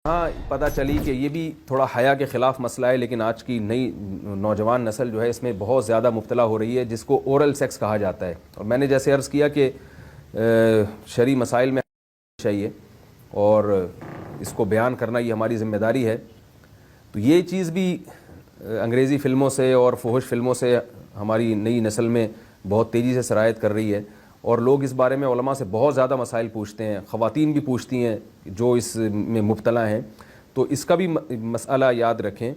ہاں پتہ چلی کہ یہ بھی تھوڑا حیا کے خلاف مسئلہ ہے، لیکن آج کی نئی نوجوان نسل جو ہے اس میں بہت زیادہ مبتلا ہو رہی ہے، جس کو اورل سیکس کہا جاتا ہے. اور میں نے جیسے عرض کیا کہ شرعی مسائل میں چاہیے اور اس کو بیان کرنا یہ ہماری ذمہ داری ہے. تو یہ چیز بھی انگریزی فلموں سے اور فحش فلموں سے ہماری نئی نسل میں بہت تیزی سے سرایت کر رہی ہے، اور لوگ اس بارے میں علماء سے بہت زیادہ مسائل پوچھتے ہیں، خواتین بھی پوچھتی ہیں جو اس میں مبتلا ہیں. تو اس کا بھی مسئلہ یاد رکھیں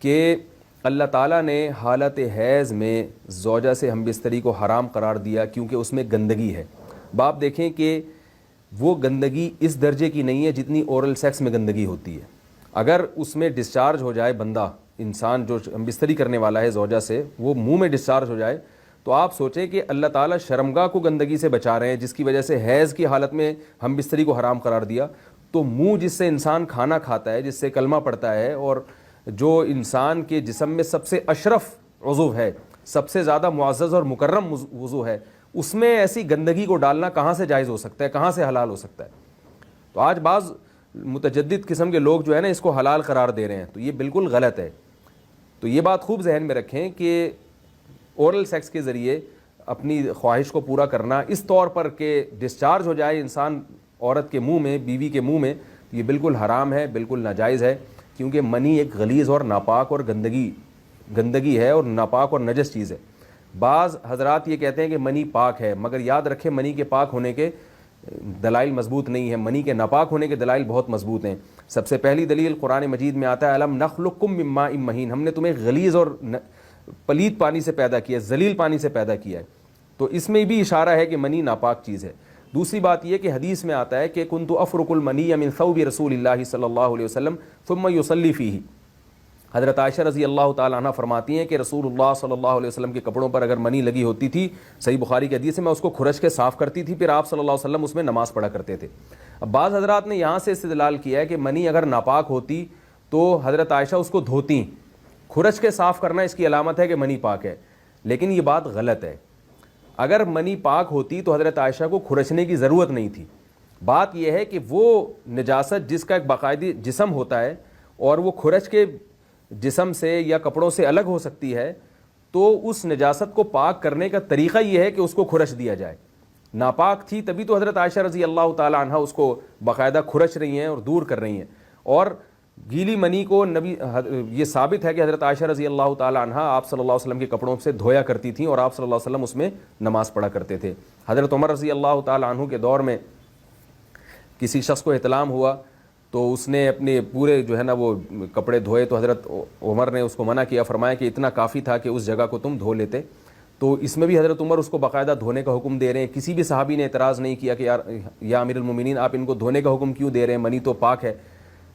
کہ اللہ تعالیٰ نے حالت حیض میں زوجہ سے ہم بستری کو حرام قرار دیا کیونکہ اس میں گندگی ہے. باپ دیکھیں کہ وہ گندگی اس درجے کی نہیں ہے جتنی اورل سیکس میں گندگی ہوتی ہے. اگر اس میں ڈسچارج ہو جائے بندہ، انسان جو ہم بستری کرنے والا ہے زوجہ سے، وہ منہ میں ڈسچارج ہو جائے، تو آپ سوچیں کہ اللہ تعالیٰ شرمگاہ کو گندگی سے بچا رہے ہیں، جس کی وجہ سے حیض کی حالت میں ہم بستری کو حرام قرار دیا. تو منہ جس سے انسان کھانا کھاتا ہے، جس سے کلمہ پڑھتا ہے، اور جو انسان کے جسم میں سب سے اشرف عضو ہے، سب سے زیادہ معزز اور مکرم عضو ہے، اس میں ایسی گندگی کو ڈالنا کہاں سے جائز ہو سکتا ہے، کہاں سے حلال ہو سکتا ہے؟ تو آج بعض متجدد قسم کے لوگ جو ہے نا اس کو حلال قرار دے رہے ہیں، تو یہ بالکل غلط ہے. تو یہ بات خوب ذہن میں رکھیں کہ اورل سیکس کے ذریعے اپنی خواہش کو پورا کرنا اس طور پر کہ ڈسچارج ہو جائے انسان عورت کے منہ میں، بیوی کے منہ میں، یہ بالکل حرام ہے، بالکل ناجائز ہے. کیونکہ منی ایک غلیظ اور ناپاک اور گندگی ہے اور ناپاک اور نجس چیز ہے. بعض حضرات یہ کہتے ہیں کہ منی پاک ہے، مگر یاد رکھیں منی کے پاک ہونے کے دلائل مضبوط نہیں ہیں، منی کے ناپاک ہونے کے دلائل بہت مضبوط ہیں. سب سے پہلی دلیل قرآن مجید میں آتا ہے الم نخلقکم من ماء مہین، ہم نے تمہیں غلیظ اور پلید پانی سے پیدا کیا ہے، ذلیل پانی سے پیدا کیا ہے. تو اس میں بھی اشارہ ہے کہ منی ناپاک چیز ہے. دوسری بات یہ کہ حدیث میں آتا ہے کہ کنت افرق المنی من ثوب رسول اللہ صلی اللہ علیہ وسلم ثم یصلی فیہ. حضرت عائشہ رضی اللہ تعالیٰ عنہ فرماتی ہیں کہ رسول اللہ صلی اللہ علیہ وسلم کے کپڑوں پر اگر منی لگی ہوتی تھی، صحیح بخاری کی حدیث ہے، میں اس کو کھرچ کے صاف کرتی تھی، پھر آپ صلی اللہ علیہ وسلم اس میں نماز پڑھا کرتے تھے. اب بعض حضرات نے یہاں سے استدلال کیا ہے کہ منی اگر ناپاک ہوتی تو حضرت عائشہ اس کو دھوتی، کھرچ کے صاف کرنا اس کی علامت ہے کہ منی پاک ہے. لیکن یہ بات غلط ہے. اگر منی پاک ہوتی تو حضرت عائشہ کو کھرچنے کی ضرورت نہیں تھی. بات یہ ہے کہ وہ نجاست جس کا ایک باقاعدی جسم ہوتا ہے اور وہ کھرچ کے جسم سے یا کپڑوں سے الگ ہو سکتی ہے، تو اس نجاست کو پاک کرنے کا طریقہ یہ ہے کہ اس کو کھرچ دیا جائے. ناپاک تھی تبھی تو حضرت عائشہ رضی اللہ تعالی عنہ اس کو باقاعدہ کھرچ رہی ہیں اور دور کر رہی ہیں. اور گیلی منی کو یہ ثابت ہے کہ حضرت عائشہ رضی اللہ تعالی عنہ آپ صلی اللہ علیہ وسلم کے کپڑوں سے دھویا کرتی تھیں اور آپ صلی اللہ علیہ وسلم اس میں نماز پڑھا کرتے تھے. حضرت عمر رضی اللہ تعالی عنہ کے دور میں کسی شخص کو احتلام ہوا تو اس نے اپنے پورے جو ہے نا وہ کپڑے دھوئے، تو حضرت عمر نے اس کو منع کیا، فرمایا کہ اتنا کافی تھا کہ اس جگہ کو تم دھو لیتے. تو اس میں بھی حضرت عمر اس کو باقاعدہ دھونے کا حکم دے رہے ہیں. کسی بھی صحابی نے اعتراض نہیں کیا کہ یا امیر المومنین آپ ان کو دھونے کا حکم کیوں دے رہے ہیں، منی تو پاک ہے.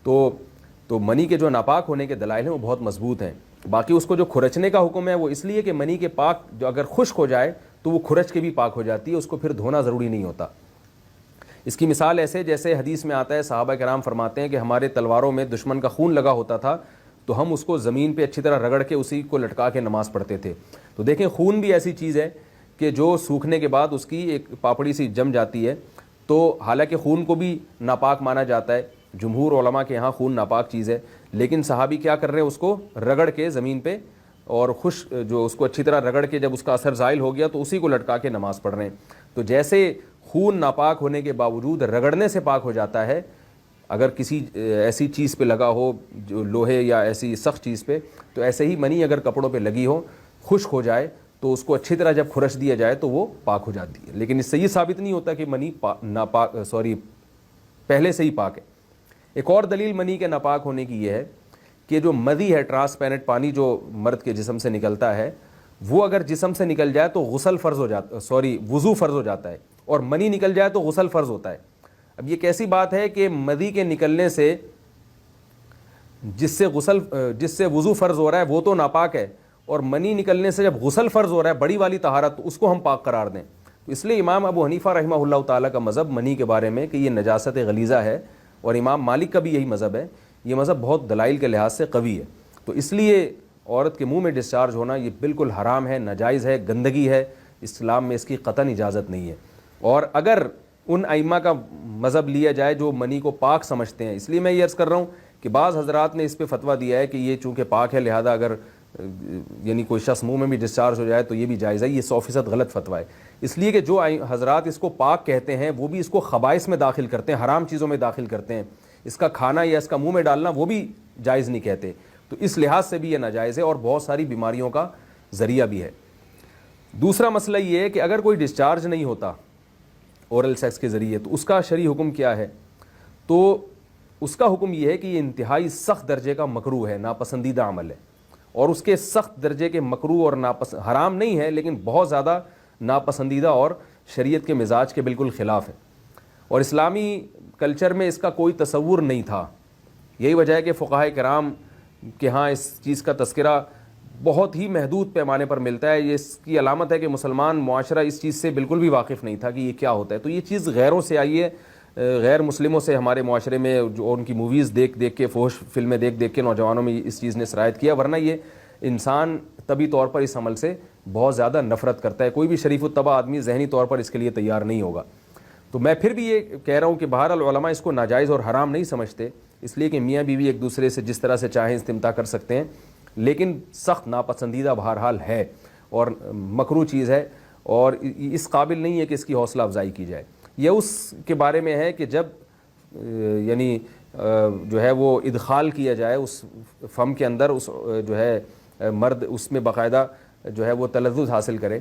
تو منی کے جو ناپاک ہونے کے دلائل ہیں وہ بہت مضبوط ہیں. باقی اس کو جو کھرچنے کا حکم ہے وہ اس لیے کہ منی کے پاک جو اگر خشک ہو جائے تو وہ کھرچ کے بھی پاک ہو جاتی ہے، اس کو پھر دھونا ضروری نہیں ہوتا. اس کی مثال ایسے جیسے حدیث میں آتا ہے، صحابہ کرام فرماتے ہیں کہ ہمارے تلواروں میں دشمن کا خون لگا ہوتا تھا تو ہم اس کو زمین پہ اچھی طرح رگڑ کے اسی کو لٹکا کے نماز پڑھتے تھے. تو دیکھیں خون بھی ایسی چیز ہے کہ جو سوکھنے کے بعد اس کی ایک پاپڑی سی جم جاتی ہے. تو حالانکہ خون کو بھی ناپاک مانا جاتا ہے، جمہور علماء کے یہاں خون ناپاک چیز ہے، لیکن صحابی کیا کر رہے ہیں، اس کو رگڑ کے زمین پہ اور جو اس کو اچھی طرح رگڑ کے جب اس کا اثر زائل ہو گیا تو اسی کو لٹکا کے نماز پڑھ رہے ہیں. تو جیسے خون ناپاک ہونے کے باوجود رگڑنے سے پاک ہو جاتا ہے اگر کسی ایسی چیز پہ لگا ہو جو لوہے یا ایسی سخت چیز پہ، تو ایسے ہی منی اگر کپڑوں پہ لگی ہو، خشک ہو جائے تو اس کو اچھی طرح جب کھرچ دیا جائے تو وہ پاک ہو جاتی ہے. لیکن اس سے یہ ثابت نہیں ہوتا کہ منی پہلے سے ہی پاک ہے. ایک اور دلیل منی کے ناپاک ہونے کی یہ ہے کہ جو مدی ہے، ٹرانسپیرنٹ پانی جو مرد کے جسم سے نکلتا ہے، وہ اگر جسم سے نکل جائے تو وضو فرض ہو جاتا ہے، اور منی نکل جائے تو غسل فرض ہوتا ہے. اب یہ کیسی بات ہے کہ مدی کے نکلنے سے جس سے وضو فرض ہو رہا ہے وہ تو ناپاک ہے، اور منی نکلنے سے جب غسل فرض ہو رہا ہے بڑی والی طہارت، تو اس کو ہم پاک قرار دیں. تو اس لیے امام ابو حنیفہ رحمہ اللہ تعالیٰ کا مذہب منی کے بارے میں کہ یہ نجاست غلیظہ ہے، اور امام مالک کا بھی یہی مذہب ہے. یہ مذہب بہت دلائل کے لحاظ سے قوی ہے. تو اس لیے عورت کے منہ میں ڈسچارج ہونا یہ بالکل حرام ہے، ناجائز ہے، گندگی ہے، اسلام میں اس کی قطعاً اجازت نہیں ہے. اور اگر ان ائمہ کا مذہب لیا جائے جو منی کو پاک سمجھتے ہیں. اس لیے میں یہ عرض کر رہا ہوں کہ بعض حضرات نے اس پہ فتویٰ دیا ہے کہ یہ چونکہ پاک ہے لہذا اگر یعنی کوئی شخص منہ میں بھی ڈسچارج ہو جائے تو یہ بھی جائز ہے. یہ 100% غلط فتویٰ ہے. اس لیے کہ جو حضرات اس کو پاک کہتے ہیں وہ بھی اس کو خبائث میں داخل کرتے ہیں, حرام چیزوں میں داخل کرتے ہیں. اس کا کھانا یا اس کا منہ میں ڈالنا وہ بھی جائز نہیں کہتے. تو اس لحاظ سے بھی یہ ناجائز ہے اور بہت ساری بیماریوں کا ذریعہ بھی ہے. دوسرا مسئلہ یہ ہے کہ اگر کوئی ڈسچارج نہیں ہوتا اورل سیکس کے ذریعے تو اس کا شرعی حکم کیا ہے؟ تو اس کا حکم یہ ہے کہ یہ انتہائی سخت درجے کا مکروہ ہے, ناپسندیدہ عمل ہے. اور اس کے سخت درجے کے مکروہ اور حرام نہیں ہے لیکن بہت زیادہ ناپسندیدہ اور شریعت کے مزاج کے بالکل خلاف ہے. اور اسلامی کلچر میں اس کا کوئی تصور نہیں تھا. یہی وجہ ہے کہ فقہاء کرام کے ہاں اس چیز کا تذکرہ بہت ہی محدود پیمانے پر ملتا ہے. یہ اس کی علامت ہے کہ مسلمان معاشرہ اس چیز سے بالکل بھی واقف نہیں تھا کہ یہ کیا ہوتا ہے. تو یہ چیز غیروں سے آئی ہے, غیر مسلموں سے ہمارے معاشرے میں, جو ان کی موویز دیکھ دیکھ کے, فحش فلمیں دیکھ دیکھ کے نوجوانوں میں اس چیز نے سرایت کیا. ورنہ یہ انسان طبی طور پر اس عمل سے بہت زیادہ نفرت کرتا ہے. کوئی بھی شریف الطبع آدمی ذہنی طور پر اس کے لیے تیار نہیں ہوگا. تو میں پھر بھی یہ کہہ رہا ہوں کہ بہرحال علماء اس کو ناجائز اور حرام نہیں سمجھتے, اس لیے کہ میاں بیوی ایک دوسرے سے جس طرح سے چاہیں استمتاع کر سکتے ہیں, لیکن سخت ناپسندیدہ بہرحال ہے اور مکروہ چیز ہے اور اس قابل نہیں ہے کہ اس کی حوصلہ افزائی کی جائے. یہ اس کے بارے میں ہے کہ جب یعنی جو ہے وہ ادخال کیا جائے اس فم کے اندر, اس جو ہے مرد اس میں باقاعدہ جو ہے وہ تلذذ حاصل کرے.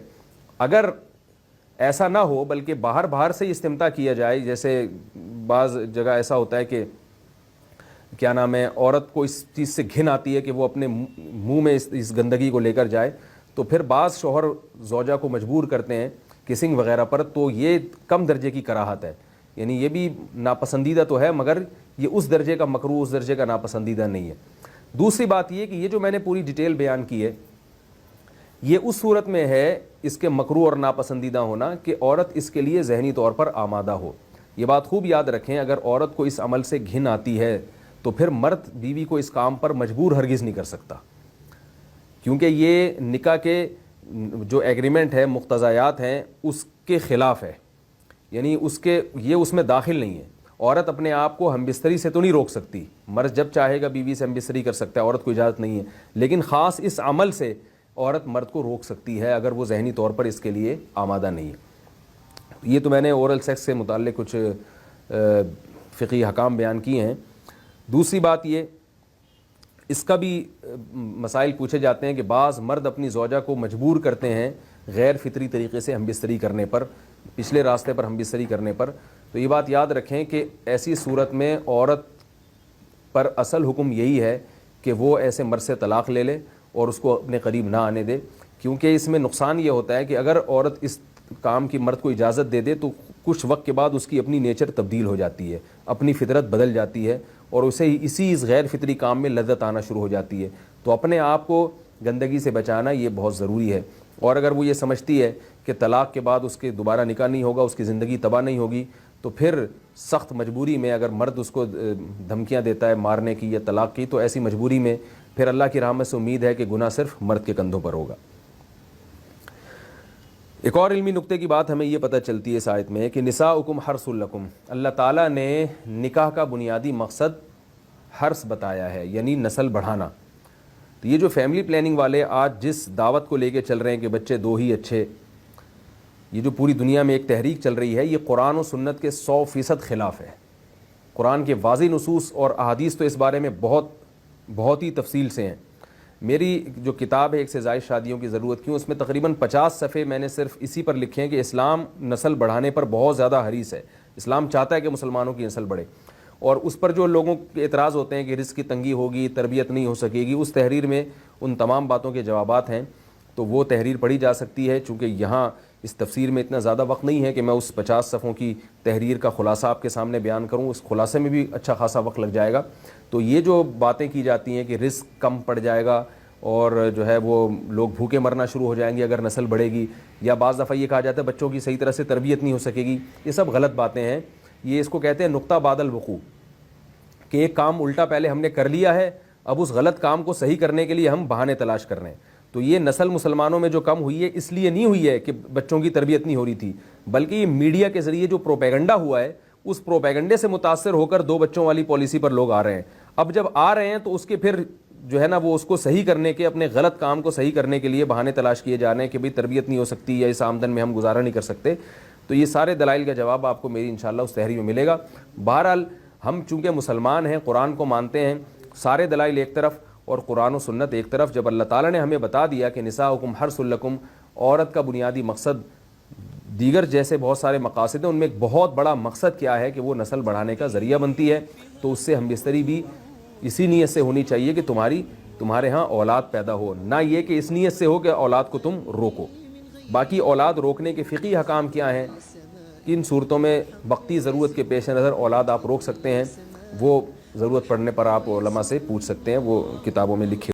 اگر ایسا نہ ہو بلکہ باہر سے استمتاع کیا جائے, جیسے بعض جگہ ایسا ہوتا ہے کہ کیا نام ہے, عورت کو اس چیز سے گھن آتی ہے کہ وہ اپنے منہ میں اس گندگی کو لے کر جائے, تو پھر بعض شوہر زوجہ کو مجبور کرتے ہیں کسنگ وغیرہ پر, تو یہ کم درجے کی کراہت ہے. یعنی یہ بھی ناپسندیدہ تو ہے مگر یہ اس درجے کا مکروہ, اس درجے کا ناپسندیدہ نہیں ہے. دوسری بات یہ کہ یہ جو میں نے پوری ڈیٹیل بیان کی ہے یہ اس صورت میں ہے اس کے مکروہ اور ناپسندیدہ ہونا کہ عورت اس کے لیے ذہنی طور پر آمادہ ہو. یہ بات خوب یاد رکھیں, اگر عورت کو اس عمل سے گھن آتی ہے تو پھر مرد بیوی کو اس کام پر مجبور ہرگز نہیں کر سکتا, کیونکہ یہ نکاح کے جو ایگریمنٹ ہے, مقتضیات ہیں, اس کے خلاف ہے. یعنی یہ اس میں داخل نہیں ہے. عورت اپنے آپ کو ہم بستری سے تو نہیں روک سکتی, مرد جب چاہے گا بیوی سے ہم بستری کر سکتا ہے, عورت کو اجازت نہیں ہے. لیکن خاص اس عمل سے عورت مرد کو روک سکتی ہے اگر وہ ذہنی طور پر اس کے لیے آمادہ نہیں ہے. یہ تو میں نے اورل سیکس سے متعلق کچھ فقہی احکام بیان کیے ہیں. دوسری بات یہ, اس کا بھی مسائل پوچھے جاتے ہیں کہ بعض مرد اپنی زوجہ کو مجبور کرتے ہیں غیر فطری طریقے سے ہم بستری کرنے پر, پچھلے راستے پر ہم بستری کرنے پر. تو یہ بات یاد رکھیں کہ ایسی صورت میں عورت پر اصل حکم یہی ہے کہ وہ ایسے مرد سے طلاق لے لے اور اس کو اپنے قریب نہ آنے دے, کیونکہ اس میں نقصان یہ ہوتا ہے کہ اگر عورت اس کام کی مرد کو اجازت دے دے تو کچھ وقت کے بعد اس کی اپنی نیچر تبدیل ہو جاتی ہے, اپنی فطرت بدل جاتی ہے اور اسے اسی اس غیر فطری کام میں لذت آنا شروع ہو جاتی ہے. تو اپنے آپ کو گندگی سے بچانا یہ بہت ضروری ہے. اور اگر وہ یہ سمجھتی ہے کہ طلاق کے بعد اس کے دوبارہ نکاح نہیں ہوگا, اس کی زندگی تباہ نہیں ہوگی, تو پھر سخت مجبوری میں اگر مرد اس کو دھمکیاں دیتا ہے مارنے کی یا طلاق کی, تو ایسی مجبوری میں پھر اللہ کی رحمت سے امید ہے کہ گناہ صرف مرد کے کندھوں پر ہوگا. ایک اور علمی نقطے کی بات ہمیں یہ پتہ چلتی ہے اس آیت میں کہ نساؤکم حرث لکم, اللہ تعالیٰ نے نکاح کا بنیادی مقصد حرث بتایا ہے, یعنی نسل بڑھانا. تو یہ جو فیملی پلاننگ والے آج جس دعوت کو لے کے چل رہے ہیں کہ بچے 2 ہی اچھے, یہ جو پوری دنیا میں ایک تحریک چل رہی ہے, یہ قرآن و سنت کے 100% خلاف ہے. قرآن کے واضح نصوص اور احادیث تو اس بارے میں بہت ہی تفصیل سے ہیں. میری جو کتاب ہے ایک سے زائد شادیوں کی ضرورت کیوں, اس میں تقریباً 50 صفحے میں نے صرف اسی پر لکھے ہیں کہ اسلام نسل بڑھانے پر بہت زیادہ حریص ہے. اسلام چاہتا ہے کہ مسلمانوں کی نسل بڑھے, اور اس پر جو لوگوں کے اعتراض ہوتے ہیں کہ رزق کی تنگی ہوگی, تربیت نہیں ہو سکے گی, اس تحریر میں ان تمام باتوں کے جوابات ہیں. تو وہ تحریر پڑھی جا سکتی ہے, چونکہ یہاں اس تفسیر میں اتنا زیادہ وقت نہیں ہے کہ میں اس 50 صفحوں کی تحریر کا خلاصہ آپ کے سامنے بیان کروں. اس خلاصے میں بھی اچھا خاصا وقت لگ جائے گا. تو یہ جو باتیں کی جاتی ہیں کہ رزق کم پڑ جائے گا اور جو ہے وہ لوگ بھوکے مرنا شروع ہو جائیں گے اگر نسل بڑھے گی, یا بعض دفعہ یہ کہا جاتا ہے بچوں کی صحیح طرح سے تربیت نہیں ہو سکے گی, یہ سب غلط باتیں ہیں. یہ اس کو کہتے ہیں نقطہ بعد الوقوع, کہ ایک کام الٹا پہلے ہم نے کر لیا ہے, اب اس غلط کام کو صحیح کرنے کے لیے ہم بہانے تلاش کر رہے ہیں. تو یہ نسل مسلمانوں میں جو کم ہوئی ہے اس لیے نہیں ہوئی ہے کہ بچوں کی تربیت نہیں ہو رہی تھی، بلکہ یہ میڈیا کے ذریعے جو پروپیگنڈا ہوا ہے اس پروپیگنڈے سے متاثر ہو کر 2 بچوں والی پالیسی پر لوگ آ رہے ہیں۔ اب جب آ رہے ہیں تو اس کے پھر جو ہے نا وہ اس کو صحیح کرنے کے، اپنے غلط کام کو صحیح کرنے کے لیے بہانے تلاش کیے جا رہے ہیں کہ بھئی تربیت نہیں ہو سکتی یا اس آمدن میں ہم گزارا نہیں کر سکتے۔ تو یہ سارے دلائل کا جواب آپ کو میری انشاءاللہ اس تحریر میں ملے گا۔ بہرحال ہم چونکہ مسلمان ہیں، قرآن کو مانتے ہیں، سارے دلائل ایک طرف اور قرآن و سنت ایک طرف، جب اللہ تعالیٰ نے ہمیں بتا دیا کہ نساؤکم حرث لکم، عورت کا بنیادی مقصد دیگر جیسے بہت سارے مقاصد ہیں، ان میں ایک بہت بڑا مقصد کیا ہے کہ وہ نسل بڑھانے کا ذریعہ بنتی ہے، تو اس سے ہم بستری بھی اسی نیت سے ہونی چاہیے کہ تمہارے ہاں اولاد پیدا ہو، نہ یہ کہ اس نیت سے ہو کہ اولاد کو تم روکو۔ باقی اولاد روکنے کے فقہی حکام کیا ہیں، کن صورتوں میں وقتی ضرورت کے پیش نظر اولاد آپ روک سکتے ہیں، وہ ضرورت پڑنے پر آپ علماء سے پوچھ سکتے ہیں، وہ کتابوں میں لکھے